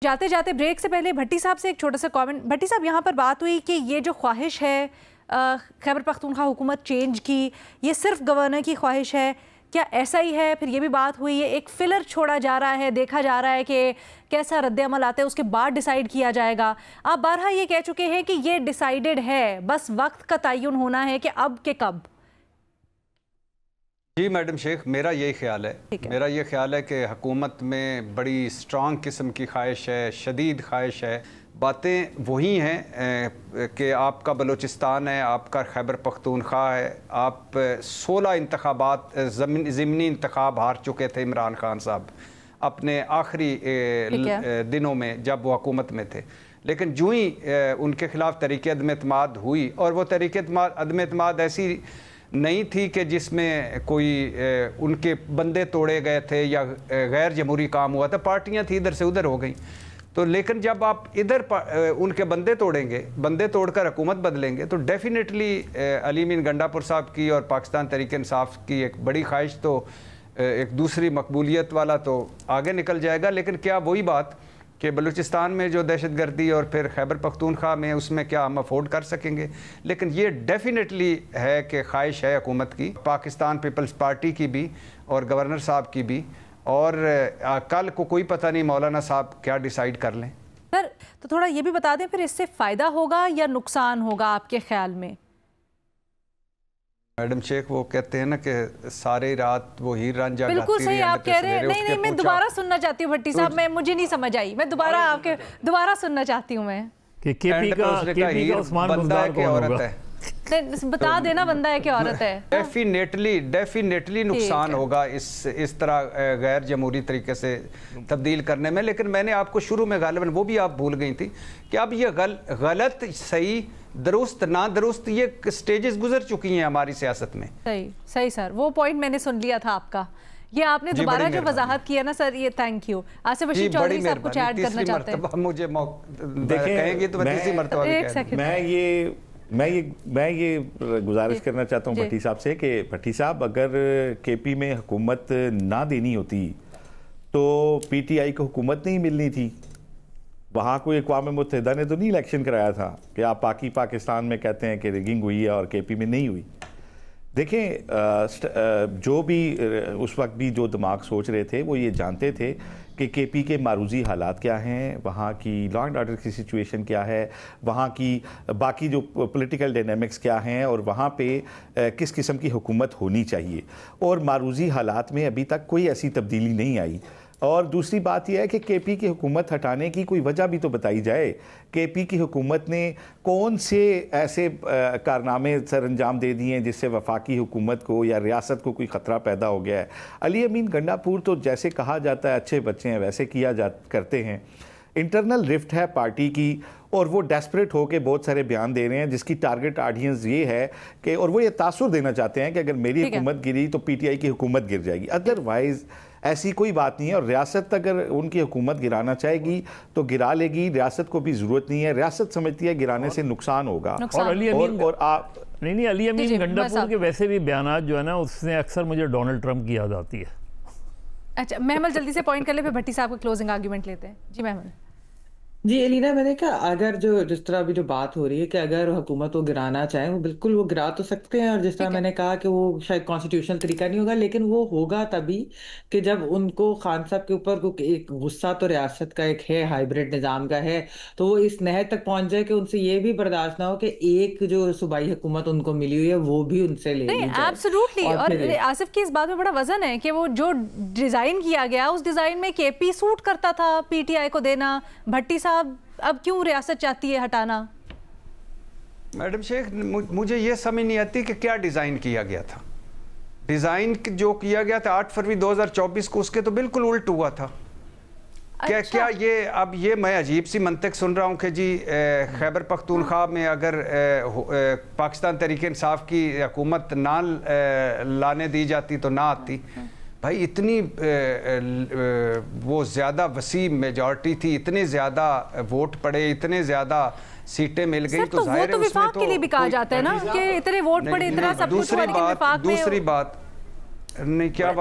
जाते जाते ब्रेक से पहले भट्टी साहब से एक छोटा सा कमेंट। भट्टी साहब, यहाँ पर बात हुई कि ये जो ख्वाहिश है खैबर पख्तूनख्वा हुकूमत चेंज की, ये सिर्फ गवर्नर की ख्वाहिश है, क्या ऐसा ही है? फिर ये भी बात हुई है एक फिलर छोड़ा जा रहा है, देखा जा रहा है कि कैसा रद्द-ए-अमल आता है उसके बाद डिसाइड किया जाएगा। आप बारहा ये कह चुके हैं कि ये डिसाइडेड है, बस वक्त का तयन होना है कि अब के कब। जी मैडम शेख, मेरा यही ख्याल है, मेरा ये ख्याल है कि हुकूमत में बड़ी स्ट्रॉन्ग किस्म की ख्वाहिश है, शदीद ख्वाहिश है। बातें वही हैं कि आपका बलूचिस्तान है, आपका खैबर पख्तूनख्वा है, आप 16 इंतखाबात ज़िमनी इंतखाब हार चुके थे इमरान खान साहब अपने आखिरी दिनों में जब वो हुकूमत में थे। लेकिन जो ही उनके ख़िलाफ़ तरीक़े अदम एतमाद हुई, और वो तरीक़े अदम एतमाद ऐसी नहीं थी कि जिसमें कोई उनके बंदे तोड़े गए थे या गैर जमहूरी काम हुआ था, पार्टियां थी इधर से उधर हो गई। तो लेकिन जब आप इधर उनके बंदे तोड़ेंगे, बंदे तोड़कर हुकूमत बदलेंगे, तो डेफिनेटली अली अमीन गंडापुर साहब की और पाकिस्तान तहरीक इंसाफ की एक बड़ी ख्वाहिश तो एक दूसरी मकबूलियत वाला तो आगे निकल जाएगा। लेकिन क्या वही बात कि बलूचिस्तान में जो दहशतगर्दी और फिर खैबर पख्तूनख्वा में, उसमें क्या हम अफोर्ड कर सकेंगे? लेकिन ये डेफिनेटली है कि ख्वाहिश है हुकूमत की, पाकिस्तान पीपल्स पार्टी की भी और गवर्नर साहब की भी। और कल को कोई पता नहीं मौलाना साहब क्या डिसाइड कर लें। सर, तो थोड़ा ये भी बता दें, फिर इससे फ़ायदा होगा या नुकसान होगा आपके ख्याल में? मैडम शेख, वो कहते हैं ना कि सारी रात वो हीर रांझा बिल्कुल सही आप कह रहे हैं। नहीं, मैं दोबारा सुनना चाहती हूँ भट्टी साहब, मैं मुझे नहीं समझ आई, मैं दोबारा सुनना चाहती हूँ मैं कि केपी का उस्मान बुज़दार कौन होगा? बता देना, बंदा है कि औरत है? डेफिनेटली नुकसान होगा इस तरह गैर जमहूरी तरीके से तब्दील करने में। लेकिन मैंने आपको शुरू में गालिबन वो भी आप भूल गई थी कि अब ये गलत सही दुरुस्त ना दुरुस्त ये स्टेजेस गुजर चुकी हैं हमारी सियासत में। सही सर, वो पॉइंट मैंने सुन लिया था आपका। ये आपने दोबारा जो वजाहत किया ना सर, ये थैंक यू। आसिफ बशीर चौधरी साहब कुछ ऐड करना चाहते हैं? मुझे कहेंगे तो मैं तीसरी मर्तबा मैं ये गुजारिश करना चाहता हूँ भट्टी साहब से कि भट्टी साहब, अगर केपी में हुकूमत ना देनी होती तो पीटीआई को हुकूमत नहीं मिलनी थी। वहाँ कोई अक़वाम मुत्तहिदा ने तो नहीं इलेक्शन कराया था कि आप पाकिस्तान में कहते हैं कि रिगिंग हुई है और केपी में नहीं हुई। देखें, जो भी उस वक्त भी जो दिमाग सोच रहे थे वो ये जानते थे कि केपी के मारूजी हालात क्या हैं, वहाँ की लॉ एंड ऑर्डर की सिचुएशन क्या है, वहाँ की बाकी जो पॉलिटिकल डायनामिक्स क्या हैं और वहाँ पे किस किस्म की हुकूमत होनी चाहिए। और मारूजी हालात में अभी तक कोई ऐसी तब्दीली नहीं आई। और दूसरी बात यह है कि केपी की हुकूमत हटाने की कोई वजह भी तो बताई जाए। केपी की हुकूमत ने कौन से ऐसे कारनामे सर अंजाम दे दिए हैं जिससे वफाकी हुकूमत को या रियासत को कोई ख़तरा पैदा हो गया है? अली अमीन गंडापुर तो जैसे कहा जाता है अच्छे बच्चे हैं, वैसे करते हैं। इंटरनल रिफ्ट है पार्टी की और वो डेस्परेट होकर बहुत सारे बयान दे रहे हैं जिसकी टारगेट ऑडियंस ये है कि, और वो ये तासुर देना चाहते हैं कि अगर मेरी हुकूमत गिरी तो पीटीआई की हुकूमत गिर जाएगी। अदरवाइज़ ऐसी कोई बात नहीं है। और रियासत अगर उनकी हुकूमत गिराना चाहेगी तो गिरा लेगी, रियासत को भी ज़रूरत नहीं है। रियासत समझती है गिराने से नुकसान होगा। और अली अमीन और आप नहीं अली अमीन गंडापुर के वैसे भी बयानात जो है ना, उससे अक्सर मुझे डोनाल्ड ट्रंप की याद आती है। अच्छा महमल, जल्दी से पॉइंट कर ले, फिर भट्टी साहब का क्लोजिंग आर्ग्यूमेंट लेते हैं। जी महमल। जी एलिना, मैंने कहा अगर जिस तरह अभी जो बात हो रही है कि अगर हुकूमत को गिराना चाहे वो बिल्कुल वो गिरा तो सकते हैं। और जिस तरह मैंने कहा कि वो शायद कॉन्स्टिट्यूशनल तरीका नहीं होगा, लेकिन वो होगा तभी कि जब उनको खान साहब के ऊपर एक गुस्सा तो रियासत का एक है, हाइब्रिड निज़ाम का है, तो वो इस नहर तक पहुंच जाए कि उनसे ये भी बर्दाश्त ना हो कि एक जो सूबाई हुकूमत उनको मिली हुई है वो भी उनसे ले ली जाए। एब्सोल्युटली। और आसिफ की इस बात में बड़ा वजन है कि वो जो डिज़ाइन किया गया उस डिज़ाइन में केपी सूट करता था पीटीआई को देना। भट्टी साहब, अब क्यों रियासत चाहती है हटाना? मैडम शेख, मुझे ये समझ नहीं आती कि क्या डिज़ाइन किया गया था। डिज़ाइन जो किया गया था 8 फरवरी 2024 को, उसके तो बिल्कुल उल्ट हुआ था। क्या क्या ये अब ये मैं अजीब सी मंतक सुन रहा हूँ कि जी खैबर पख्तूनख्वा में अगर पाकिस्तान तहरीक इंसाफ की हुकूमत ना लाने दी जाती तो ना आती। भाई इतनी वो ज़्यादा वसी मेजॉरिटी थी, इतने ज़्यादा वोट पड़े, इतने ज़्यादा सीटें मिल गई, तो जाहिर है उसमें तो के लिए भी कहा जाता है ना कि इतने वोट पड़े, इतना सब कुछ। दूसरी बात नहीं, क्या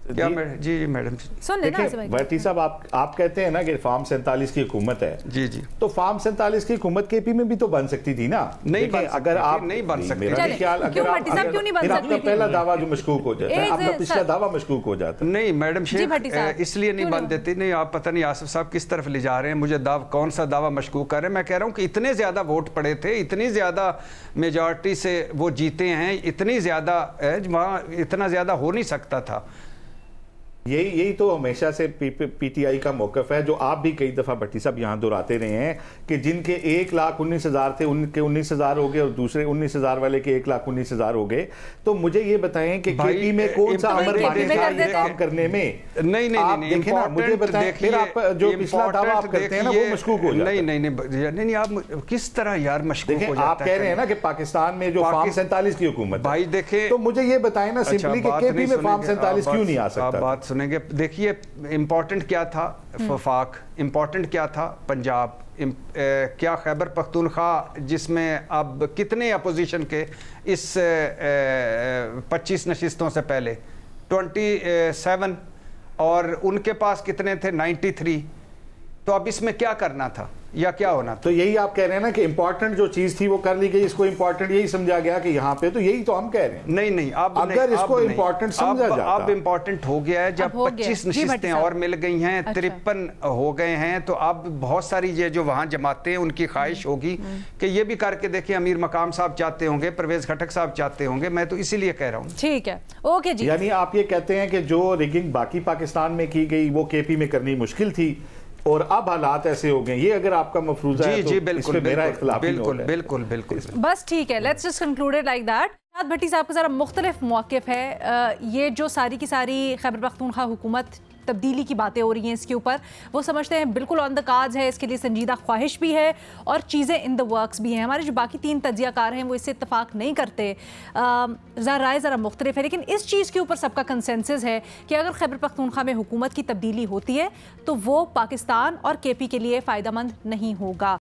क्या जी मैडम सुन लेना भट्टी साहब, आप कहते हैं ना कि फार्म 47 की हुकूमत है। जी जी, तो फार्म 47 की हुकूमत केपी में भी तो बन सकती थी ना। नहीं बन अगर आप नहीं बन सकती, मेरा ख्याल अगर आपका पहला दावा जो मशकूक हो जाता है, आपका पिछला दावा मशकूक हो जाता है। नहीं मैडम शेख इसलिए नहीं बन देती। नहीं, आप पता नहीं आसिफ साहब किस तरफ ले जा रहे हैं, मुझे कौन सा दावा मशकूक कर रहे हैं। मैं कह रहा हूँ कि इतने ज्यादा वोट पड़े थे, इतनी ज्यादा मेजॉरिटी से वो जीते हैं, इतनी ज्यादा वहाँ इतना ज्यादा हो नहीं सकता था। यही तो हमेशा से पीटीआई का मौकफ है, जो आप भी कई दफा भट्टी साहब यहाँ दोहराते रहे हैं कि जिनके 1,19,000 थे उनके 19,000 हो गए और दूसरे 19,000 वाले के 1,19,000 हो गए। तो मुझे ये बताएं कि केपी में कौन सा अमर पानी था ये काम करने में? नहीं आप देखें ना, मुझे बताएं, फिर आप जो पिछला दावा आप करते हैं ना वो मशकूक हो जाता है। नहीं, आप किस तरह यार मशकूक हो जाता है? आप कह रहे हैं ना कि पाकिस्तान में जो फार्म 47 की हुकूमत, भाई देखें, तो मुझे ये बताएं ना सिंपली कि केपी में फार्म 47 क्यों नहीं आ सकता? बात सुनेंगे। देखिए इंपॉर्टेंट क्या था वफाक, इंपॉर्टेंट क्या था पंजाब, क्या खैबर पख्तूनख्वा जिसमें अब कितने अपोजिशन के इस 25 नशिस्तों से पहले 27 और उनके पास कितने थे 93। तो अब इसमें क्या करना था या क्या होना था? तो यही आप कह रहे हैं ना कि इंपॉर्टेंट जो चीज थी वो कर ली गई, इसको इंपॉर्टेंट यही समझा गया कि यहाँ पे, तो यही तो हम कह रहे हैं। नहीं अब अगर इसको इंपॉर्टेंट समझा जाता, अब इंपॉर्टेंट हो गया है जब 25 नशिस्तें और मिल गई हैं, 53 हो गए हैं, तो अब बहुत सारी ये जो वहाँ जमाते हैं उनकी ख्वाहिश होगी कि ये भी करके देखें। अमीर मकाम साहब चाहते होंगे, परवेज खटक साहब चाहते होंगे, मैं तो इसीलिए कह रहा हूँ। ठीक है, ओके जी। यानी आप ये कहते हैं कि जो रिगिंग बाकी पाकिस्तान में की गई वो केपी में करनी मुश्किल थी और अब हालात ऐसे हो गए, ये अगर आपका मफरूजा है तो बिल्कुल, मेरा इख्तिलाफ बिल्कुल बस ठीक है, let's just conclude like that. Bhatti साहब का ज़रा मुख्तलिफ मौक़िफ़ है। ये जो सारी की सारी खैबर पख्तूनख्वा हुकूमत तब्दीली की बातें हो रही हैं इसके ऊपर, वो समझते हैं बिल्कुल ऑन द कार्ड्स है, इसके लिए संजीदा ख्वाहिश भी है और चीज़ें इन द वर्क्स भी हैं। हमारे जो बाकी 3 तज्ज़ियाकार हैं वो इससे इत्तफाक नहीं करते, राय ज़रा मुख्तलिफ है, लेकिन इस चीज़ के ऊपर सबका कंसेंसस है कि अगर खैबर पख्तूनख्वा में हुकूमत की तब्दीली होती है तो वो पाकिस्तान और केपी के लिए फ़ायदेमंद नहीं होगा।